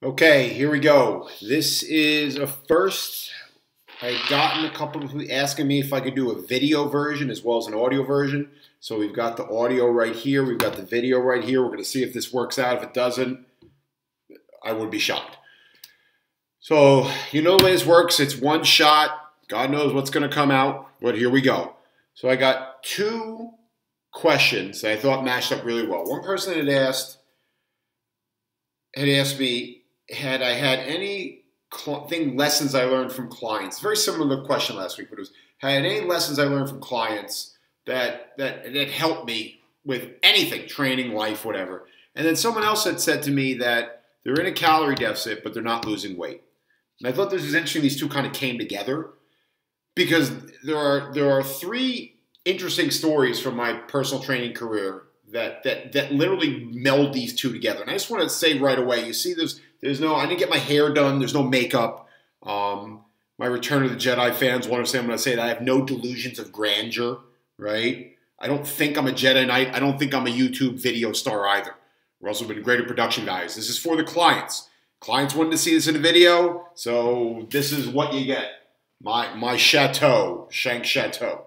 Okay, here we go. This is a first. I had gotten a couple of people asking me if I could do a video version as well as an audio version. So we've got the audio right here. We've got the video right here. We're going to see if this works out. If it doesn't, I would be shocked. So you know the way this works. It's one shot. God knows what's going to come out. But here we go. So I got two questions that I thought matched up really well. One person had asked me, had I had any lessons I learned from clients? Very similar to the question last week, but it was, had I had any lessons I learned from clients that helped me with anything, training, life, whatever. And then someone else had said to me that they're in a calorie deficit, but they're not losing weight. And I thought this was interesting. These two kind of came together because there are three interesting stories from my personal training career that literally meld these two together. And I just want to say right away, you see there's no, I didn't get my hair done, there's no makeup. My Return of the Jedi fans will understand when I say that I have no delusions of grandeur, right? I don't think I'm a Jedi Knight. I don't think I'm a YouTube video star either. We're also been greater production values. This is for the clients. Clients wanted to see this in a video, so this is what you get. My chateau, Shank Chateau.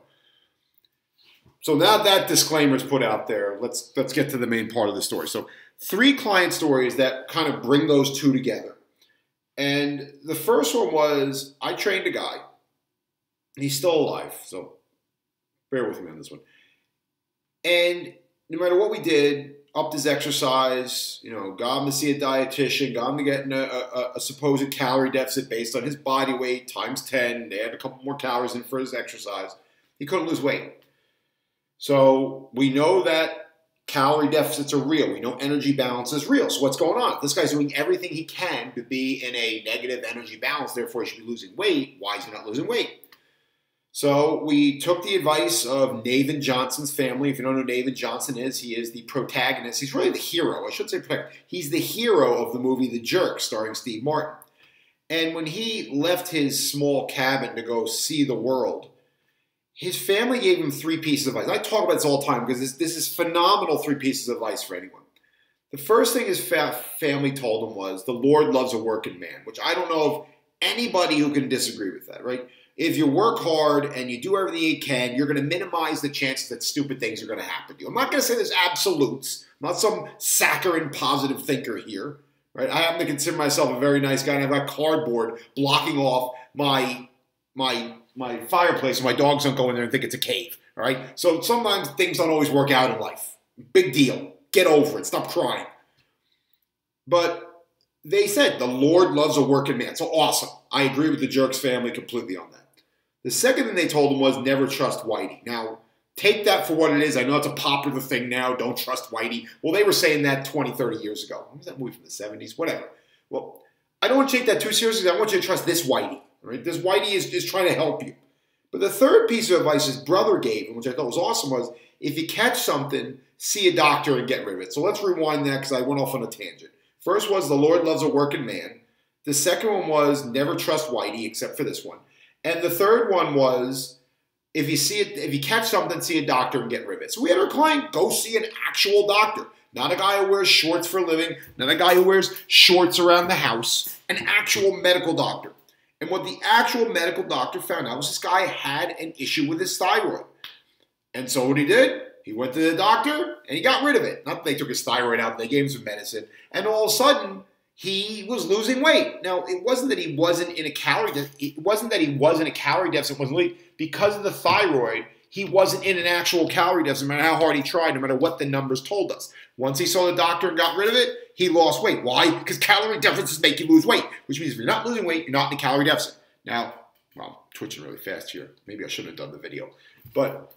So now that disclaimer is put out there, let's get to the main part of the story. So three client stories that kind of bring those two together. And the first one was, I trained a guy. He's still alive, so bear with me on this one. And no matter what we did, upped his exercise, got him to see a dietitian, got him to get in a supposed calorie deficit based on his body weight times 10. They had a couple more calories in for his exercise. He couldn't lose weight. So we know that calorie deficits are real. We know energy balance is real. So what's going on? This guy's doing everything he can to be in a negative energy balance. Therefore, he should be losing weight. Why is he not losing weight? So we took the advice of Nathan Johnson's family. If you don't know who Nathan Johnson is, he is the protagonist. He's really the hero. I should say protagonist. He's the hero of the movie The Jerk, starring Steve Martin. And when he left his small cabin to go see the world, his family gave him three pieces of advice. I talk about this all the time because this is phenomenal three pieces of advice for anyone. The first thing his family told him was, the Lord loves a working man, which I don't know of anybody who can disagree with that, right? If you work hard and you do everything you can, you're going to minimize the chances that stupid things are going to happen to you. I'm not going to say there's absolutes. I'm not some saccharine positive thinker here, right? I happen to consider myself a very nice guy, and I've got cardboard blocking off my fireplace so my dogs don't go in there and think it's a cave, all right? So sometimes things don't always work out in life. Big deal. Get over it. Stop crying. But they said the Lord loves a working man. So awesome. I agree with the Jerk's family completely on that. The second thing they told him was never trust Whitey. Now, take that for what it is. I know it's a popular thing now. Don't trust Whitey. Well, they were saying that 20, 30 years ago. What was that movie from the 70s? Whatever. Well, I don't want you to take that too seriously. I want you to trust this Whitey. Right? This Whitey is trying to help you. But the third piece of advice his brother gave him, which I thought was awesome, was if you catch something, see a doctor and get rid of it. So let's rewind that because I went off on a tangent. First was the Lord loves a working man. The second one was never trust Whitey, except for this one. And the third one was if you catch something, see a doctor and get rid of it. So we had our client go see an actual doctor. Not a guy who wears shorts for a living, not a guy who wears shorts around the house, an actual medical doctor. And what the actual medical doctor found out was this guy had an issue with his thyroid. And so what he did, he went to the doctor and he got rid of it. Not that they took his thyroid out, they gave him some medicine. And all of a sudden, he was losing weight. Now, it wasn't that he wasn't in a calorie deficit. It wasn't that he was in a calorie deficit, wasn't losing. Because of the thyroid, he wasn't in an actual calorie deficit, no matter how hard he tried, no matter what the numbers told us. Once he saw the doctor and got rid of it, he lost weight. Why? Because calorie deficits make you lose weight, which means if you're not losing weight, you're not in a calorie deficit. Now, well, I'm twitching really fast here. Maybe I shouldn't have done the video. But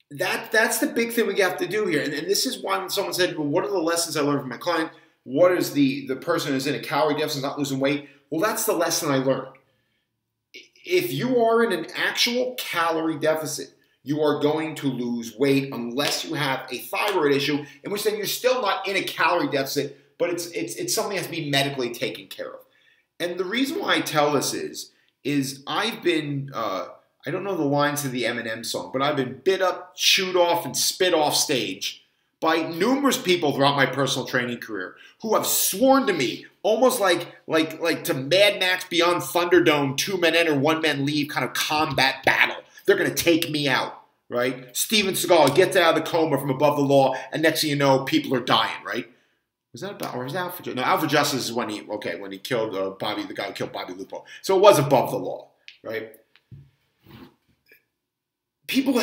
that's the big thing we have to do here. And this is why when someone said, well, what are the lessons I learned from my client? What is the person who's in a calorie deficit not losing weight? Well, that's the lesson I learned. If you are in an actual calorie deficit, you are going to lose weight unless you have a thyroid issue, in which then you're still not in a calorie deficit, but it's something that has to be medically taken care of. And the reason why I tell this is I've been, I don't know the lines of the Eminem song, but I've been bit up, chewed off, and spit off stage by numerous people throughout my personal training career who have sworn to me, almost like to Mad Max Beyond Thunderdome, 2 men enter, 1 man leave kind of combat battle. They're going to take me out, right? Steven Seagal gets out of the coma from above the law, and next thing you know, people are dying, right? Was that about, or was that Alpha Justice? No, Alpha Justice is when he killed Bobby, the guy who killed Bobby Lupo. So it was above the law, right? People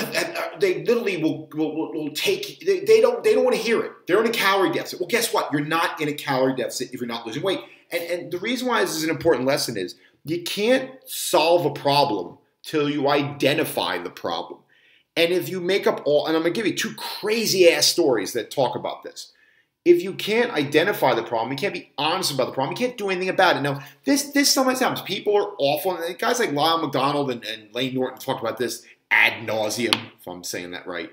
they literally will take, they don't want to hear it. They're in a calorie deficit. Well, guess what? You're not in a calorie deficit if you're not losing weight. And the reason why this is an important lesson is you can't solve a problem till you identify the problem. And if you make up and I'm going to give you 2 crazy ass stories that talk about this. If you can't identify the problem, you can't be honest about the problem, you can't do anything about it. Now, this sometimes happens. People are awful. And guys like Lyle McDonald and Lane Norton talk about this ad nauseum, if I'm saying that right.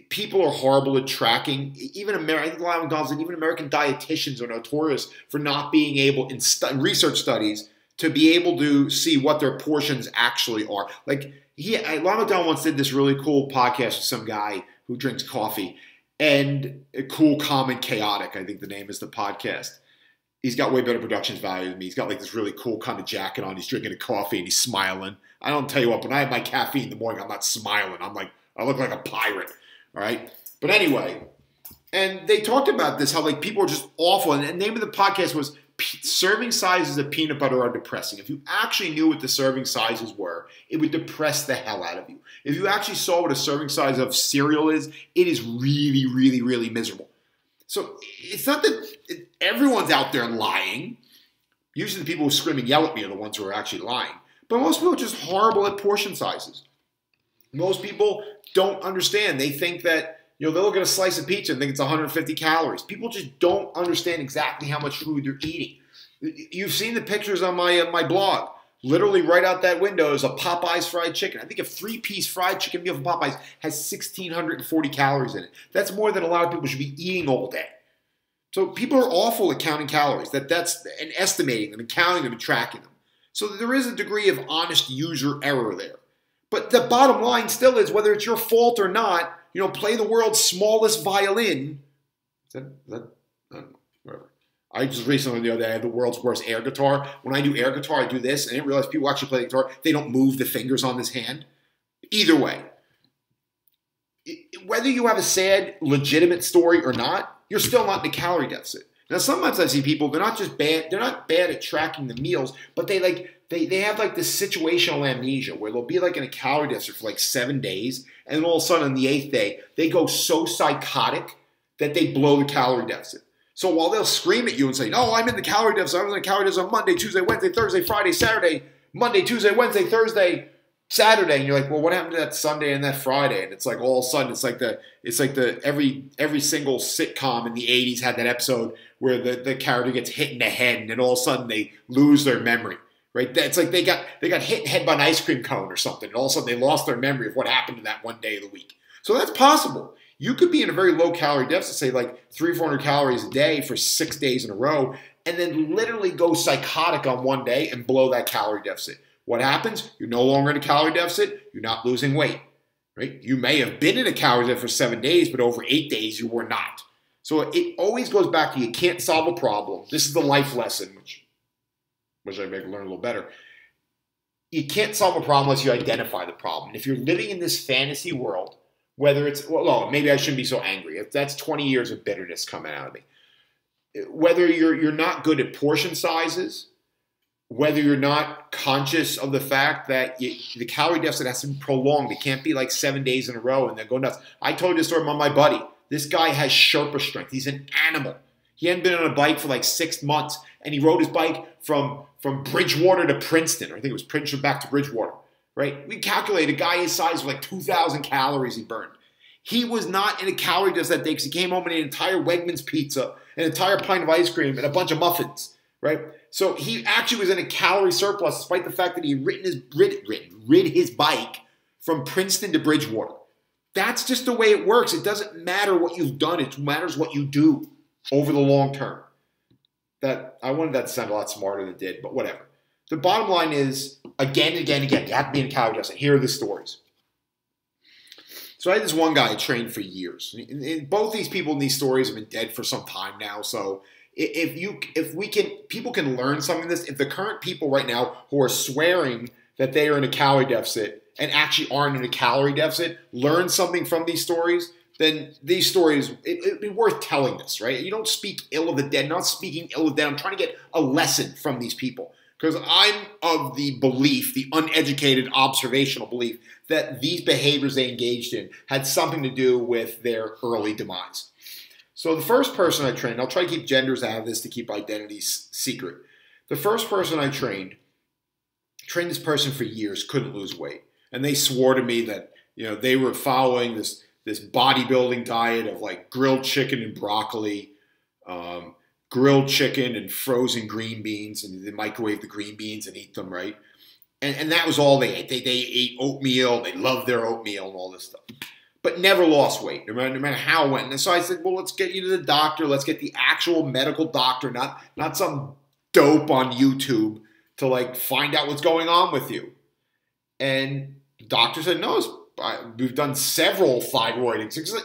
People are horrible at tracking. Even I think Lyle McDonald and even American dietitians are notorious for not being able, in research studies, to be able to see what their portions actually are. Like, Lyle McDonald once did this really cool podcast with some guy who drinks coffee. And Cool, Calm, and Chaotic, I think the name is the podcast. He's got way better production value than me. He's got like this really cool kind of jacket on. He's drinking a coffee and he's smiling. I don't tell you what, when I have my caffeine in the morning, I'm not smiling. I look like a pirate, all right? But anyway, and they talked about this, how like people are just awful. And the name of the podcast was Serving Sizes of Peanut Butter Are Depressing. If you actually knew what the serving sizes were, it would depress the hell out of you. If you actually saw what a serving size of cereal is, it is really, really, really miserable. So it's not that everyone's out there lying. Usually the people who scream and yell at me are the ones who are actually lying. But most people are just horrible at portion sizes. Most people don't understand. They think that, they'll look at a slice of pizza and think it's 150 calories. People just don't understand exactly how much food they're eating. You've seen the pictures on my blog. Literally right out that window is a Popeyes fried chicken. I think a 3-piece fried chicken meal from Popeyes has 1,640 calories in it. That's more than a lot of people should be eating all day. So people are awful at counting calories, and estimating them and counting them and tracking them. So there is a degree of honest user error there. But the bottom line still is, whether it's your fault or not, play the world's smallest violin. I don't know, whatever. I just recently knew that I have the world's worst air guitar. When I do air guitar, I do this, and I didn't realize people actually play the guitar. They don't move the fingers on this hand. Either way, whether you have a sad, legitimate story or not, you're still not in a calorie deficit. Now, sometimes I see people, they're not bad at tracking the meals, but they have like this situational amnesia where they'll be like in a calorie deficit for like 7 days, and then all of a sudden on the 8th day, they go so psychotic that they blow the calorie deficit. So while they'll scream at you and say, no, I'm in the calorie deficit, I was in the calorie deficit on Monday, Tuesday, Wednesday, Thursday, Friday, Saturday, Monday, Tuesday, Wednesday, Thursday, Saturday, and you're like, well, what happened to that Sunday and that Friday? And it's like all of a sudden, it's like every single sitcom in the 80s had that episode where the character gets hit in the head, and then all of a sudden they lose their memory. Right? It's like they got hit in the head by an ice cream cone or something, and all of a sudden they lost their memory of what happened in that one day of the week. So that's possible. You could be in a very low calorie deficit, say like 300 or 400 calories a day for 6 days in a row, and then literally go psychotic on one day and blow that calorie deficit. What happens? You're no longer in a calorie deficit. You're not losing weight. Right? You may have been in a calorie deficit for 7 days, but over 8 days you were not. So it always goes back to, you can't solve a problem. This is the life lesson, which I may learn a little better. You can't solve a problem unless you identify the problem. And if you're living in this fantasy world, whether it's, well, maybe I shouldn't be so angry. That's 20 years of bitterness coming out of me. Whether you're not good at portion sizes, whether you're not conscious of the fact that the calorie deficit has to be prolonged. It can't be like 7 days in a row and then go nuts. I told you this story about my buddy. This guy has Sherpa strength. He's an animal. He hadn't been on a bike for like 6 months, and he rode his bike from Bridgewater to Princeton. Or I think it was Princeton back to Bridgewater, right? We calculated a guy his size was like 2,000 calories he burned. He was not in a calorie deficit that day because he came home and ate an entire Wegmans pizza, an entire pint of ice cream, and a bunch of muffins, right? So he actually was in a calorie surplus despite the fact that he had rid his bike from Princeton to Bridgewater. That's just the way it works. It doesn't matter what you've done. It matters what you do over the long term. I wanted that to sound a lot smarter than it did, but whatever. The bottom line is, again and again and again, you have to be in a calorie deficit. Here are the stories. So I had this one guy I trained for years. And both these people in these stories have been dead for some time now. So people can learn something from this. If the current people right now who are swearing that they are in a calorie deficit and actually aren't in a calorie deficit, learn something from these stories, then these stories, it'd be worth telling this, right? You don't speak ill of the dead, not speaking ill of the dead. I'm trying to get a lesson from these people because I'm of the belief, the uneducated observational belief, that these behaviors they engaged in had something to do with their early demise. So the first person I trained, I'll try to keep genders out of this to keep identities secret. The first person I trained this person for years, couldn't lose weight. And they swore to me that, they were following this bodybuilding diet of like grilled chicken and broccoli, grilled chicken and frozen green beans, and they microwave the green beans and eat them, right? And that was all they ate. They ate oatmeal. They loved their oatmeal and all this stuff. But never lost weight, no matter how it went. And so I said, well, let's get you to the doctor. Let's get the actual medical doctor, not some dope on YouTube to like find out what's going on with you. And the doctor said, no, we've done several thyroid exams.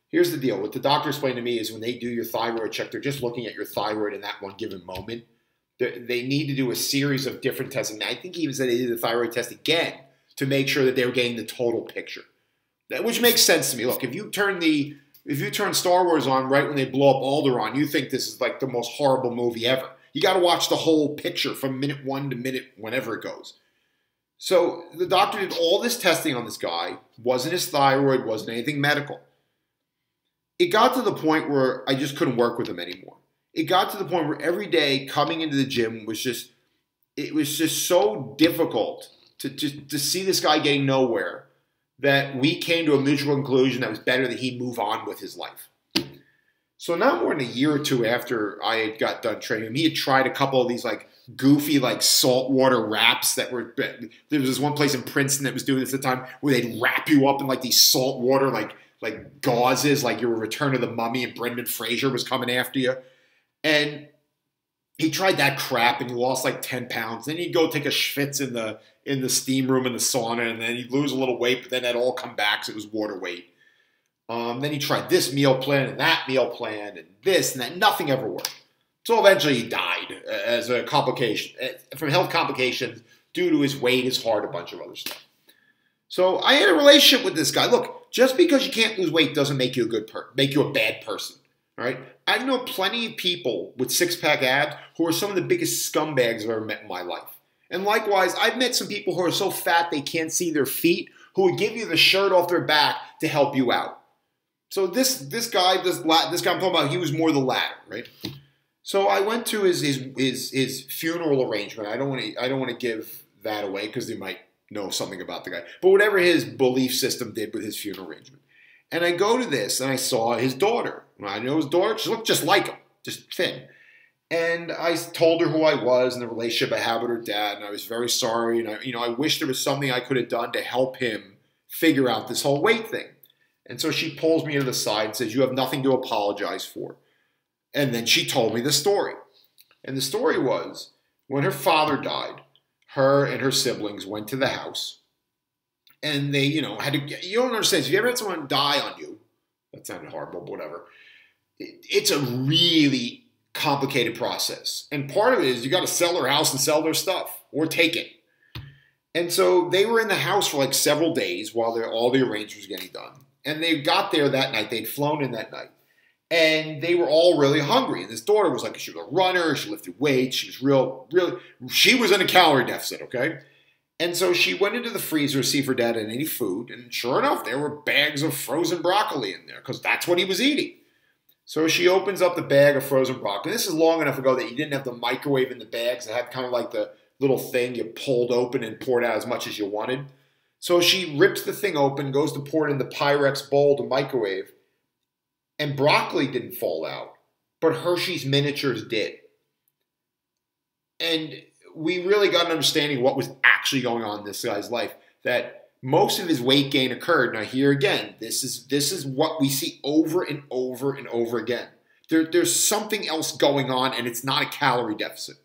Here's the deal. What the doctor explained to me is when they do your thyroid check, they're just looking at your thyroid in that one given moment. They need to do a series of different tests. And I think he even said they did the thyroid test again to make sure that they were getting the total picture. Which makes sense to me. Look, if you turn Star Wars on right when they blow up Alderaan, you think this is like the most horrible movie ever. You got to watch the whole picture from minute 1 to minute whenever it goes. So the doctor did all this testing on this guy. Wasn't his thyroid, wasn't anything medical. It got to the point where I just couldn't work with him anymore. It got to the point where every day coming into the gym was just so difficult to see this guy getting nowhere that we came to a mutual conclusion that it was better that he move on with his life. So not more than a year or two after I had got done training him, he had tried a couple of these like goofy like saltwater wraps that were, there was this one place in Princeton that was doing this at the time where they'd wrap you up in like these saltwater like gauzes, like you were Return of the Mummy and Brendan Fraser was coming after you. And he tried that crap and he lost like 10 pounds. Then he'd go take a schwitz in the steam room in the sauna and then he'd lose a little weight, but then that'd all come back so it was water weight. Then he tried this meal plan and that meal plan and this and that. Nothing ever worked. So eventually he died as a complication, from health complications due to his weight, his heart, a bunch of other stuff. So I had a relationship with this guy. Look, just because you can't lose weight doesn't make you a bad person. All right? I've known plenty of people with six-pack abs who are some of the biggest scumbags I've ever met in my life. And likewise, I've met some people who are so fat they can't see their feet who would give you the shirt off their back to help you out. So this guy I'm talking about, he was more the latter, right? So I went to his funeral arrangement. I don't want to give that away because they might know something about the guy. But whatever his belief system did with his funeral arrangement. And I go to this and I saw his daughter. I know his daughter. She looked just like him, just thin. And I told her who I was and the relationship I had with her dad. And I was very sorry. And I wish there was something I could have done to help him figure out this whole weight thing. And so she pulls me to the side and says, "You have nothing to apologize for." And then she told me the story. And the story was, when her father died, her and her siblings went to the house. And they, had to, you don't understand. If you ever had someone die on you, that sounded horrible, but whatever. It's a really complicated process. And part of it is you got to sell their house and sell their stuff or take it. And so they were in the house for like several days while all the arrangements were getting done. And they got there that night. They'd flown in that night. And they were all really hungry. And this daughter was like, she was a runner. She lifted weights. She was she was in a calorie deficit, okay? And so she went into the freezer to see if her dad had any food. And sure enough, there were bags of frozen broccoli in there because that's what he was eating. So she opens up the bag of frozen broccoli. This is long enough ago that you didn't have the microwave in the bags. It had kind of like the little thing you pulled open and poured out as much as you wanted. So she rips the thing open, goes to pour it in the Pyrex bowl to microwave, and broccoli didn't fall out, but Hershey's miniatures did. And we really got an understanding of what was actually going on in this guy's life, that most of his weight gain occurred. Now here again, this is what we see over and over and over again. There's something else going on, and it's not a calorie deficit.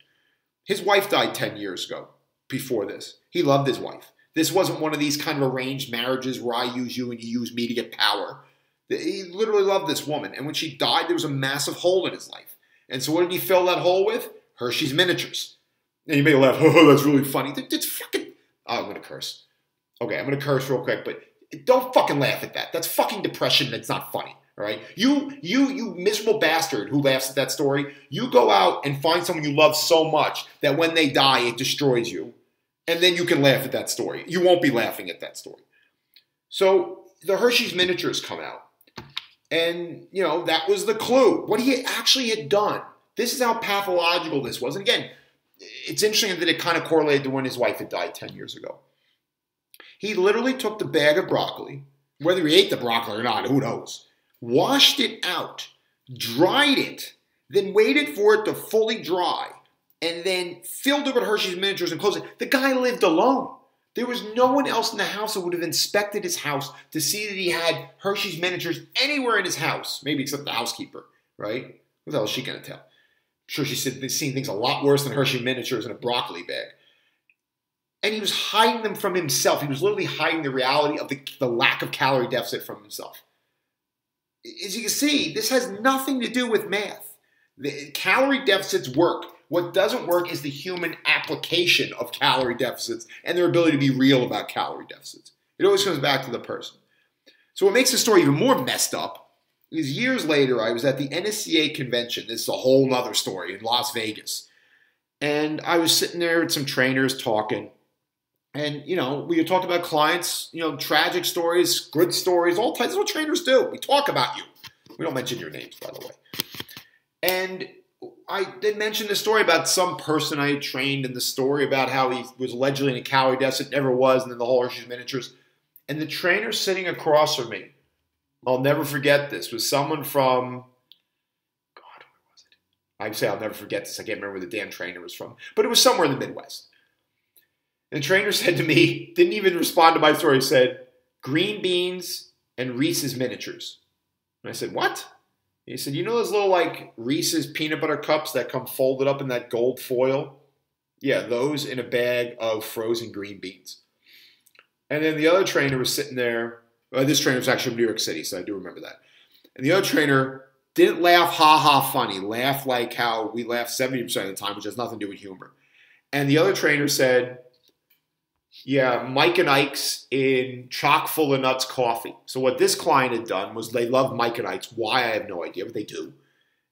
His wife died 10 years ago before this. He loved his wife. This wasn't one of these kind of arranged marriages where I use you and you use me to get power. He literally loved this woman. And when she died, there was a massive hole in his life. And so what did he fill that hole with? Hershey's miniatures. And you may laugh, oh, that's really funny. It's fucking, oh, I'm going to curse. Okay, I'm going to curse real quick, but don't fucking laugh at that. That's fucking depression. That's not funny. All right, you miserable bastard who laughs at that story. You go out and find someone you love so much that when they die, it destroys you, and then you can laugh at that story. You won't be laughing at that story. So the Hershey's miniatures come out, and you know that was the clue. What he actually had done. This is how pathological this was. And again, it's interesting that it kind of correlated to when his wife had died 10 years ago. He literally took the bag of broccoli, whether he ate the broccoli or not, who knows. Washed it out, dried it, then waited for it to fully dry, and then filled it with Hershey's miniatures and closed it. The guy lived alone. There was no one else in the house that would have inspected his house to see that he had Hershey's miniatures anywhere in his house, maybe except the housekeeper, right? What the hell is she going to tell? I'm sure she's seen things a lot worse than Hershey miniatures in a broccoli bag. And he was hiding them from himself. He was literally hiding the reality of the lack of calorie deficit from himself. As you can see, this has nothing to do with math. The calorie deficits work. What doesn't work is the human application of calorie deficits and their ability to be real about calorie deficits. It always comes back to the person. So what makes the story even more messed up is years later, I was at the NSCA convention. This is a whole nother story in Las Vegas. And I was sitting there with some trainers talking. And, you know, we talked about clients, you know, tragic stories, good stories, all types. That's what trainers do. We talk about you. We don't mention your names, by the way. And I did mention the story about some person I had trained, and the story about how he was allegedly in a calorie deficit, never was, and then the whole Hershey's miniatures. And the trainer sitting across from me, I'll never forget this, was someone from, God, where was it? I'd say I'll never forget this. I can't remember where the damn trainer was from. But it was somewhere in the Midwest. And the trainer said to me, didn't even respond to my story, he said, green beans and Reese's miniatures. And I said, what? And he said, you know those little like Reese's peanut butter cups that come folded up in that gold foil? Yeah, those in a bag of frozen green beans. And then the other trainer was sitting there. This trainer was actually from New York City, so I do remember that. And the other trainer didn't laugh ha-ha funny, laughed like how we laugh 70% of the time, which has nothing to do with humor. And the other trainer said, yeah, Mike and Ike's in chock full of nuts coffee. So what this client had done was they love Mike and Ike's. Why, I have no idea, but they do.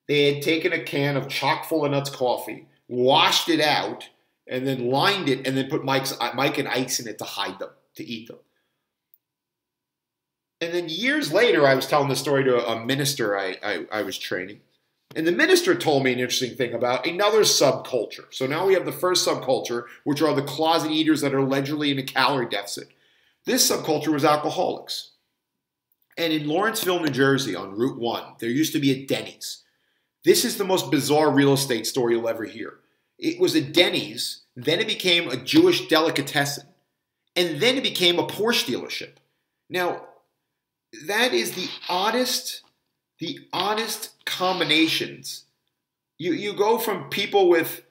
They had taken a can of chock full of nuts coffee, washed it out, and then lined it, and then put Mike and Ike's in it to hide them, to eat them. And then years later, I was telling the story to a minister I was training. And the minister told me an interesting thing about another subculture. So now we have the first subculture, which are the closet eaters that are allegedly in a calorie deficit. This subculture was alcoholics. And in Lawrenceville, New Jersey, on Route 1, there used to be a Denny's. This is the most bizarre real estate story you'll ever hear. It was a Denny's, then it became a Jewish delicatessen, and then it became a Porsche dealership. Now, that is the oddest combinations. You go from people with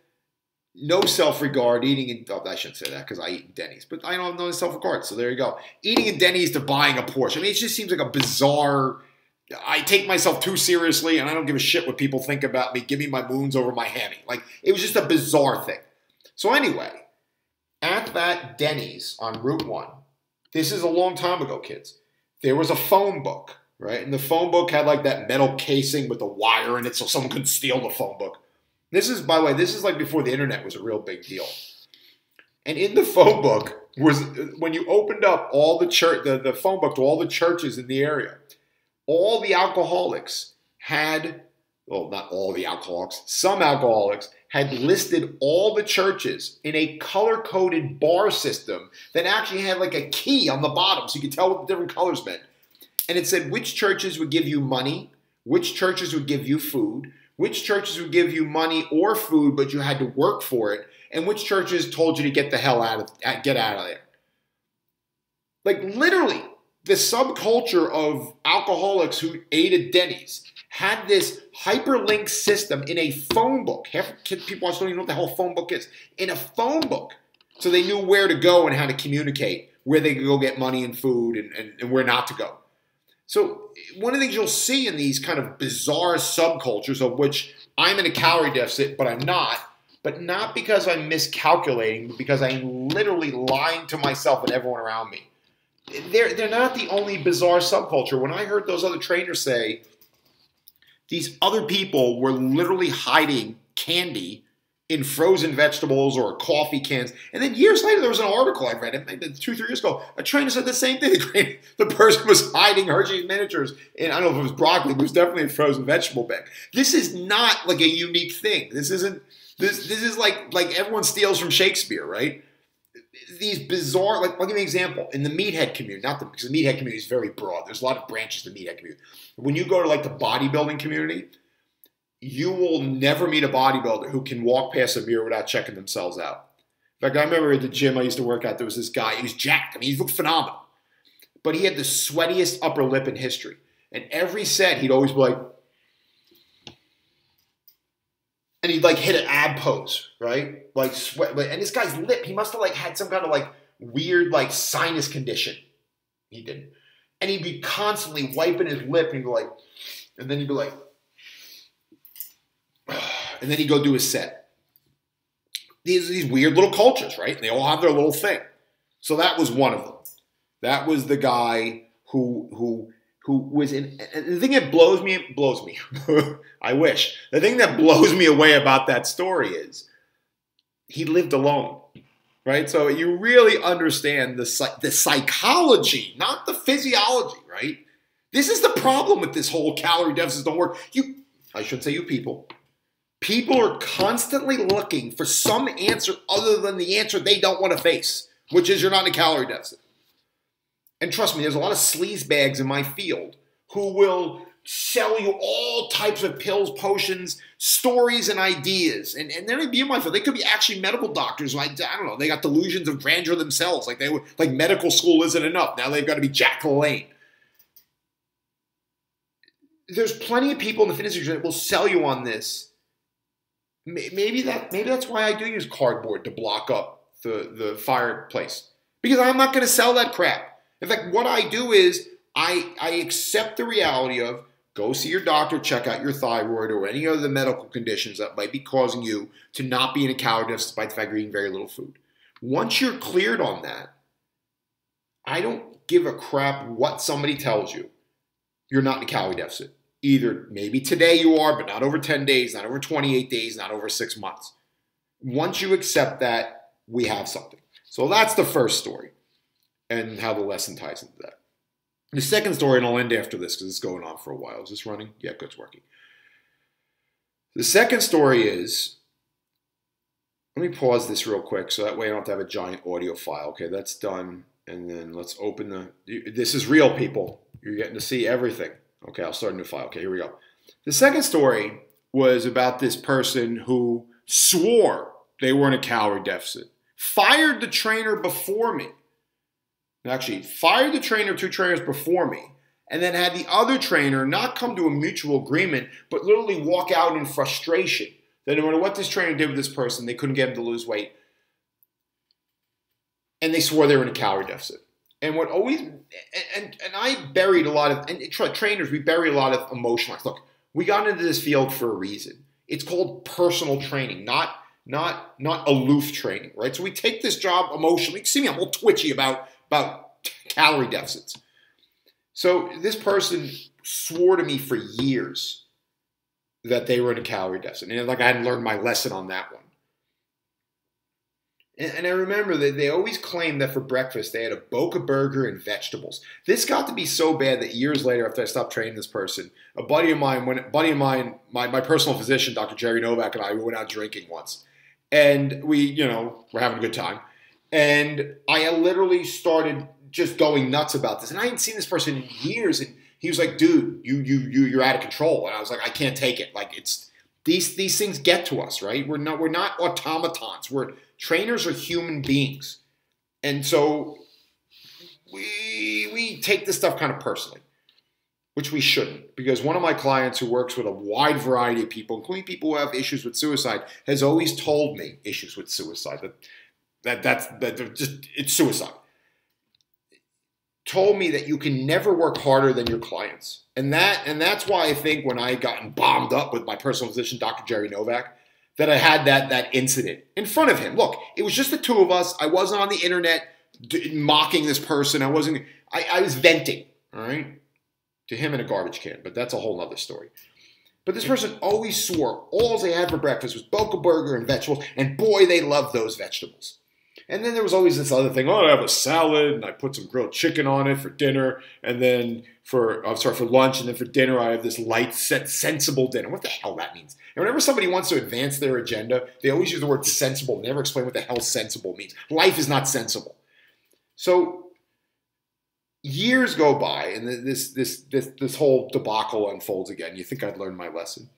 no self-regard eating in, oh, I shouldn't say that because I eat in Denny's, but I don't know self-regard, so there you go. Eating in Denny's to buying a Porsche. I mean, it just seems like a bizarre, I take myself too seriously and I don't give a shit what people think about me. Give me my moons over my hammy. Like, it was just a bizarre thing. So anyway, at that Denny's on Route 1, this is a long time ago, kids, there was a phone book. Right? And the phone book had like that metal casing with the wire in it so someone couldn't steal the phone book. This is, by the way, this is like before the internet was a real big deal. And in the phone book was, when you opened up all the phone book to all the churches in the area, all the alcoholics had, well, not all the alcoholics, some alcoholics had listed all the churches in a color-coded bar system that actually had like a key on the bottom so you could tell what the different colors meant. And it said which churches would give you money, which churches would give you food, which churches would give you money or food, but you had to work for it, and which churches told you to get the hell get out of there. Like literally, the subculture of alcoholics who ate at Denny's had this hyperlink system in a phone book. Half people don't even know what the hell a phone book is. In a phone book So they knew where to go and how to communicate, where they could go get money and food and where not to go. So one of the things you'll see in these kind of bizarre subcultures, of which I'm in a calorie deficit, but I'm not, but not because I'm miscalculating, but because I'm literally lying to myself and everyone around me. They're not the only bizarre subculture. When I heard those other trainers say these other people were literally hiding candy in frozen vegetables or coffee cans. And then years later, there was an article I read, maybe 2-3 years ago, a trainer said the same thing. The person was hiding Hershey's miniatures in, I don't know if it was broccoli, but it was definitely a frozen vegetable bag. This is not like a unique thing. This is like everyone steals from Shakespeare, right? These bizarre, like, I'll give you an example. In the meathead community, because the meathead community is very broad. There's a lot of branches to the meathead community. When you go to like the bodybuilding community, you will never meet a bodybuilder who can walk past a mirror without checking themselves out. In fact, I remember at the gym I used to work at, there was this guy, he was jacked. I mean, he looked phenomenal. But he had the sweatiest upper lip in history. And every set, he'd always be like, and he'd like hit an ab pose, right? Like sweat. And this guy's lip, he must have like had some kind of like weird like sinus condition. He didn't. And he'd be constantly wiping his lip and he'd be like, and then he'd be like, and then he'd go do his set. These weird little cultures, right? They all have their little thing. So that was one of them. That was the guy who was in. And the thing that blows me. I wish. The thing that blows me away about that story is he lived alone, right? So you really understand the psychology, not the physiology, right? This is the problem with this whole calorie deficits don't work. I shouldn't say you people. People are constantly looking for some answer other than the answer they don't want to face, which is you're not in a calorie deficit. And trust me, there's a lot of sleazebags in my field who will sell you all types of pills, potions, stories, and ideas. And they're not be in my field. They could be actually medical doctors. I don't know. They got delusions of grandeur themselves. Like medical school isn't enough. Now they've got to be Jack LaLanne. There's plenty of people in the fitness industry that will sell you on this. Maybe that's why I do use cardboard to block up the fireplace. Because I'm not going to sell that crap. In fact, what I do is I accept the reality of go see your doctor, check out your thyroid or any other medical conditions that might be causing you to not be in a calorie deficit despite the fact you're eating very little food. Once you're cleared on that, I don't give a crap what somebody tells you. You're not in a calorie deficit. Either maybe today you are, but not over 10 days, not over 28 days, not over 6 months. Once you accept that, we have something. So that's the first story and how the lesson ties into that. The second story, and I'll end after this because it's going on for a while. Is this running? Yeah, good, it's working. The second story is, let me pause this real quick so that way I don't have to have a giant audio file. Okay, that's done. And then let's open this is real, people. You're getting to see everything. Okay, I'll start a new file. Okay, here we go. The second story was about this person who swore they were in a calorie deficit, fired the trainer before me. Actually, fired the trainer, 2 trainers before me, and then had the other trainer not come to a mutual agreement, but literally walk out in frustration that no matter what this trainer did with this person, they couldn't get him to lose weight. And they swore they were in a calorie deficit. And what always, and I buried a lot of, and trainers, we bury a lot of emotional. Look, we got into this field for a reason. It's called personal training, not aloof training, right? So we take this job emotionally. See me, I'm all twitchy about calorie deficits. So this person swore to me for years that they were in a calorie deficit. And like I hadn't learned my lesson on that one. And I remember that they always claimed that for breakfast they had a Boca burger and vegetables. This got to be so bad that years later, after I stopped training this person, a buddy of mine, my personal physician, Dr. Jerry Novak, and I, we went out drinking once. And we, we're having a good time. And I literally started just going nuts about this. And I hadn't seen this person in years. And he was like, dude, you're out of control. And I was like, I can't take it. Like it's these things get to us, right? We're not automatons. Trainers are human beings. And so we take this stuff kind of personally, which we shouldn't. Because one of my clients who works with a wide variety of people, including people who have issues with suicide, has always told me issues with suicide. it's suicide. Told me that you can never work harder than your clients. And that's why I think when I gotten bombed up with my personal physician, Dr. Jerry Novak, that I had that incident in front of him. Look, it was just the two of us. I wasn't on the internet mocking this person. I was venting, all right, to him in a garbage can. But that's a whole other story. But this person always swore all they had for breakfast was Boca Burger and vegetables. And boy, they loved those vegetables. And then there was always this other thing. Oh, I have a salad, and I put some grilled chicken on it for dinner, and then for lunch, and then for dinner I have this light, sensible dinner. What the hell that means? And whenever somebody wants to advance their agenda, they always use the word sensible. They never explain what the hell sensible means. Life is not sensible. So years go by, and this whole debacle unfolds again. You think I'd learned my lesson?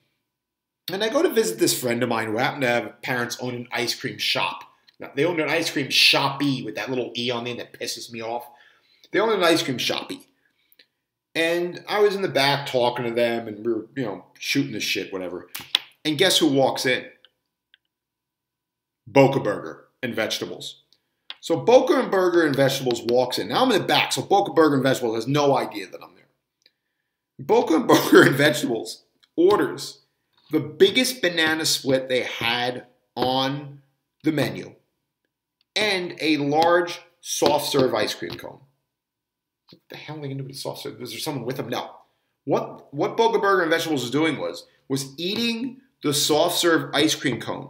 And I go to visit this friend of mine who happened to have parents own an ice cream shop. Now, they owned an ice cream shoppy with that little E on the end that pisses me off. They owned an ice cream shoppy. And I was in the back talking to them, and we were, shooting the shit, whatever. And guess who walks in? Boca Burger and Vegetables. So Boca and Burger and Vegetables walks in. Now I'm in the back, so Boca Burger and Vegetables has no idea that I'm there. Boca and Burger and Vegetables orders the biggest banana split they had on the menu and a large soft serve ice cream cone. What the hell are they going to do with soft serve? Is there someone with them? No. What Boca Burger and Vegetables was doing was eating the soft serve ice cream cone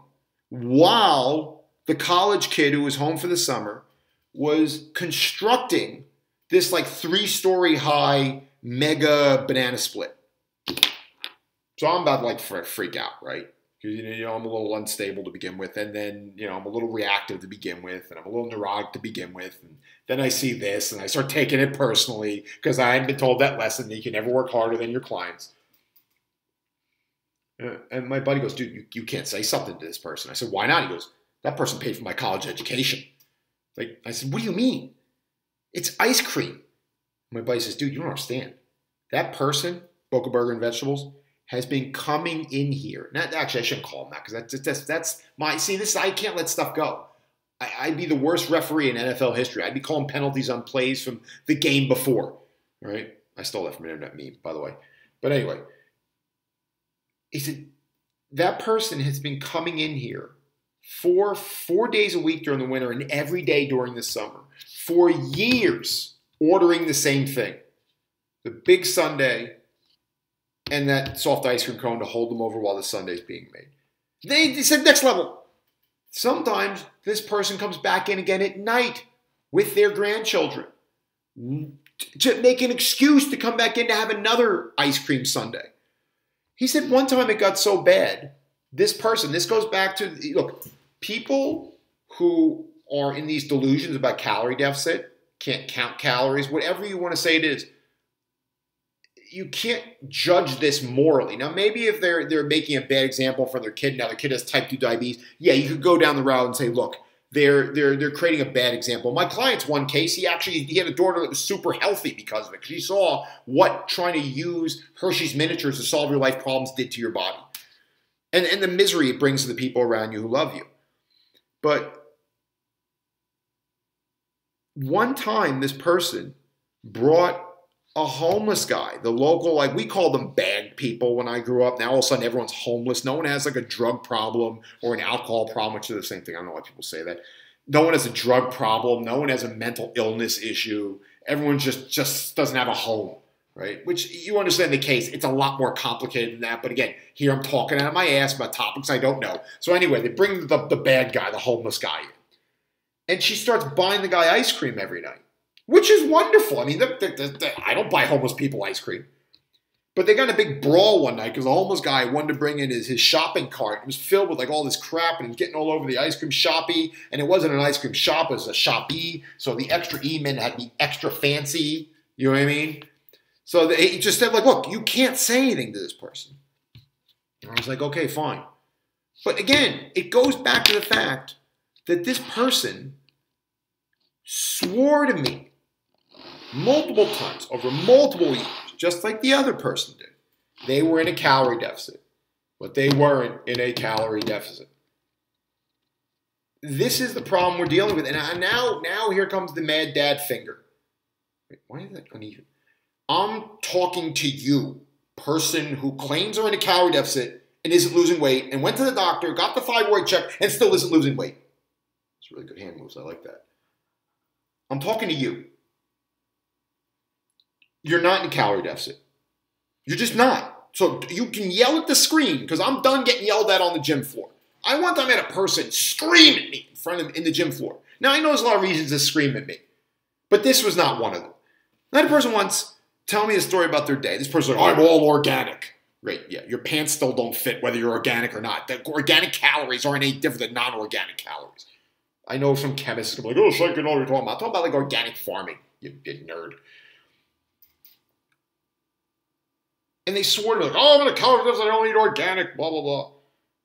while the college kid who was home for the summer was constructing this like 3-story high mega banana split. So I'm about to like freak out, right? Because I'm a little unstable to begin with, and then I'm a little reactive to begin with, and I'm a little neurotic to begin with, and then I see this, and I start taking it personally because I hadn't been told that lesson that you can never work harder than your clients. And my buddy goes, dude, you can't say something to this person. I said, why not? He goes, that person paid for my college education. Like I said, what do you mean? It's ice cream. My buddy says, dude, you don't understand. That person, Boca Burger and Vegetables, has been coming in here. Not, actually, I shouldn't call him that because that's my, see, this, I can't let stuff go. I'd be the worst referee in NFL history. I'd be calling penalties on plays from the game before, right? I stole that from an internet meme, by the way. But anyway, he said, that person has been coming in here for 4 days a week during the winter and every day during the summer for years, ordering the same thing. The big sundae and that soft ice cream cone to hold them over while the sundae's being made. They said next level. Sometimes this person comes back in again at night with their grandchildren to make an excuse to come back in to have another ice cream sundae. He said one time it got so bad, this goes back to, look, people who are in these delusions about calorie deficit, can't count calories, whatever you want to say it is, you can't judge this morally. Now, maybe if they're making a bad example for their kid, now their kid has type 2 diabetes, yeah, you could go down the route and say, look, they're creating a bad example. My client's one case, he had a daughter that was super healthy because of it. Because he saw what trying to use Hershey's miniatures to solve your life problems did to your body. And the misery it brings to the people around you who love you. But one time this person brought a homeless guy, the local, like we called them bad people when I grew up. Now all of a sudden everyone's homeless. No one has like a drug problem or an alcohol problem, which is the same thing. I don't know why people say that. No one has a drug problem. No one has a mental illness issue. Everyone just doesn't have a home, right? Which you understand the case. It's a lot more complicated than that. But again, here I'm talking out of my ass about topics I don't know. So anyway, they bring the bad guy, the homeless guy in. And she starts buying the guy ice cream every night. Which is wonderful. I mean, I don't buy homeless people ice cream. But they got in a big brawl one night because the homeless guy wanted to bring in his shopping cart. It was filled with like all this crap and he was getting all over the ice cream shoppy. And it wasn't an ice cream shop, it was a shoppy. So the extra E meant it had to be extra fancy. You know what I mean? So he just said, like, look, you can't say anything to this person. And I was like, okay, fine. But again, it goes back to the fact that this person swore to me multiple times over multiple years, just like the other person did. They were in a calorie deficit, but they weren't in a calorie deficit. This is the problem we're dealing with. And now here comes the mad dad finger. Wait, why is that uneven? I'm talking to you, person who claims they're in a calorie deficit and isn't losing weight, and went to the doctor, got the thyroid check, and still isn't losing weight. It's really good hand moves. I like that. I'm talking to you. You're not in a calorie deficit. You're just not. So you can yell at the screen, because I'm done getting yelled at on the gym floor. I one time had a person scream at me in the gym floor. Now, I know there's a lot of reasons to scream at me, but this was not one of them. I had a person once tell me a story about their day. This person's like, I'm all organic. Great, yeah, your pants still don't fit whether you're organic or not. The organic calories aren't any different than non-organic calories. I know some chemists are like, oh, so I can know what you're talking about. I'm talking about like organic farming, you nerd. And they swore to me, like, oh, I'm in a calorie deficit, I don't eat organic, blah, blah, blah.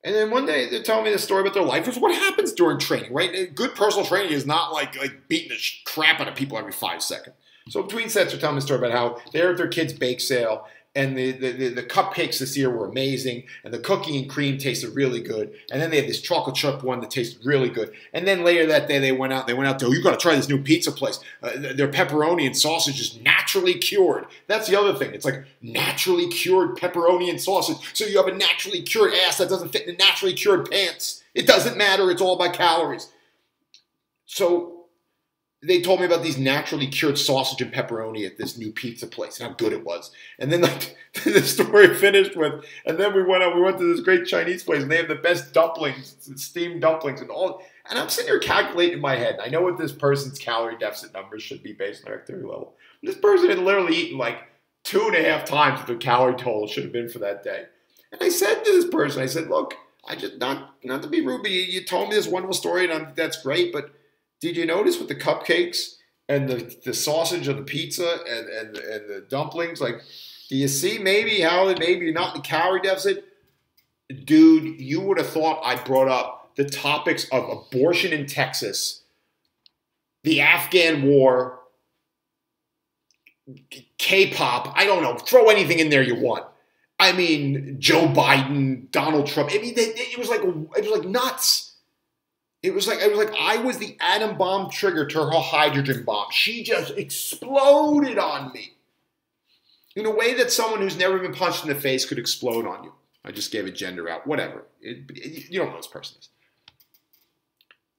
And then one day they're telling me the story about their life. It's what happens during training, right? Good personal training is not like beating the crap out of people every 5 seconds. So between sets, they're telling me a story about how they're at their kid's bake sale, and the cupcakes this year were amazing, and the cookie and cream tasted really good. And then they had this chocolate chip one that tasted really good. And then later that day, they went out to, oh, you got to try this new pizza place. Their pepperoni and sausage is naturally cured. That's the other thing. It's like naturally cured pepperoni and sausage. So you have a naturally cured ass that doesn't fit in the naturally cured pants. It doesn't matter. It's all about calories. So they told me about these naturally cured sausage and pepperoni at this new pizza place and how good it was. And then like the story finished with, and then we went to this great Chinese place and they have the best dumplings, steamed dumplings and all. And I'm sitting here calculating in my head. I know what this person's calorie deficit numbers should be based on their activity level. This person had literally eaten like 2.5 times what their calorie total should have been for that day. And I said to this person, I said, look, I just, not to be rude, but you told me this wonderful story and that's great, but did you notice with the cupcakes and the sausage of the pizza and the dumplings? Like, do you see maybe how maybe you're not in the calorie deficit? Dude, you would have thought I brought up the topics of abortion in Texas, the Afghan war, K-pop. I don't know. Throw anything in there you want. I mean, Joe Biden, Donald Trump. I mean, it was like nuts. It was like I was the atom bomb trigger to her hydrogen bomb. She just exploded on me in a way that someone who's never been punched in the face could explode on you. I just gave a gender out. Whatever. You don't know this person is.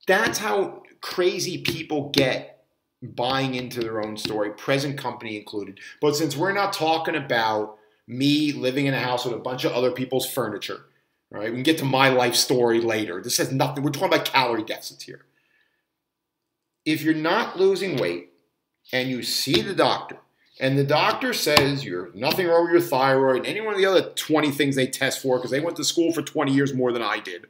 That's how crazy people get buying into their own story, present company included. But since we're not talking about me living in a house with a bunch of other people's furniture, all right, we can get to my life story later. This has nothing. We're talking about calorie deficits here. If you're not losing weight and you see the doctor and the doctor says you're nothing wrong with your thyroid and any one of the other 20 things they test for because they went to school for 20 years more than I did,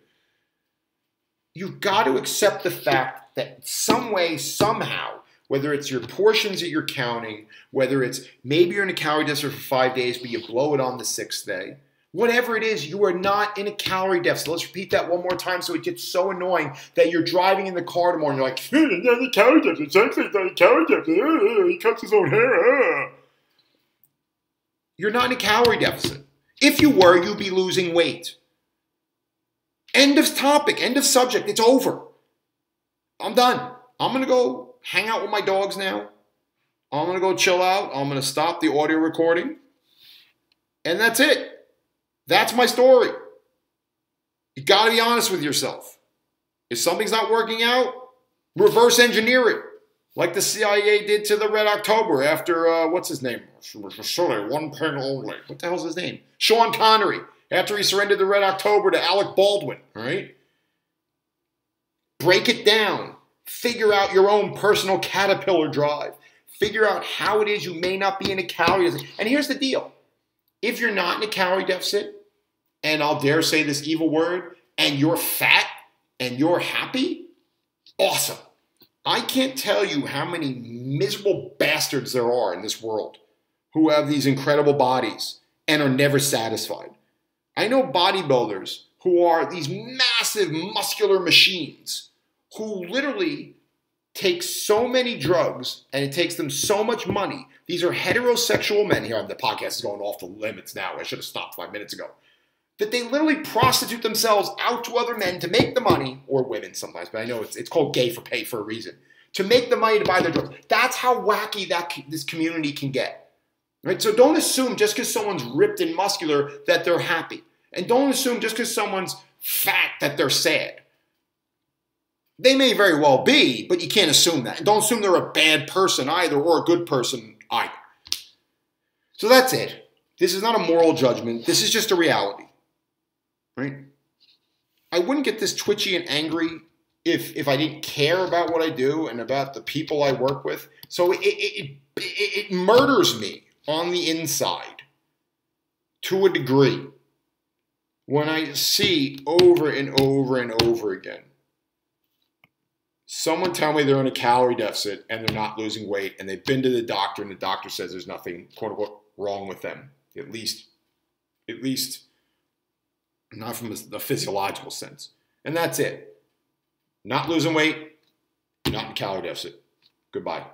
you've got to accept the fact that some way, somehow, whether it's your portions that you're counting, whether it's maybe you're in a calorie deficit for 5 days but you blow it on the 6th day, whatever it is, you are not in a calorie deficit. Let's repeat that one more time so it gets so annoying that you're driving in the car tomorrow and you're like, not a calorie deficit. It's not a calorie deficit. He cuts his own hair. You're not in a calorie deficit. If you were, you'd be losing weight. End of topic. End of subject. It's over. I'm done. I'm going to go hang out with my dogs now. I'm going to go chill out. I'm going to stop the audio recording. And that's it. That's my story. You got to be honest with yourself. If something's not working out, reverse engineer it. Like the CIA did to the Red October after, what's his name? One pen only. What the hell's his name? Sean Connery. After he surrendered the Red October to Alec Baldwin. All right? Break it down. Figure out your own personal caterpillar drive. Figure out how it is you may not be in a calorie deficit. And here's the deal. If you're not in a calorie deficit, and I'll dare say this evil word, and you're fat and you're happy, awesome. I can't tell you how many miserable bastards there are in this world who have these incredible bodies and are never satisfied. I know bodybuilders who are these massive muscular machines who literally take so many drugs and it takes them so much money. These are heterosexual men. Here, the podcast is going off the limits now. I should have stopped 5 minutes ago. that they literally prostitute themselves out to other men to make the money, or women sometimes, but I know it's called gay for pay for a reason, to make the money to buy their drugs. That's how wacky this community can get. Right? So don't assume just because someone's ripped and muscular that they're happy. And don't assume just because someone's fat that they're sad. They may very well be, but you can't assume that. And don't assume they're a bad person either, or a good person either. So that's it. This is not a moral judgment. This is just a reality. Right? I wouldn't get this twitchy and angry if I didn't care about what I do and about the people I work with. So it murders me on the inside to a degree when I see over and over and over again someone tell me they're in a calorie deficit and they're not losing weight, and they've been to the doctor and the doctor says there's nothing, quote unquote, wrong with them. At least not from the physiological sense. And that's it. Not losing weight, not in calorie deficit. Goodbye.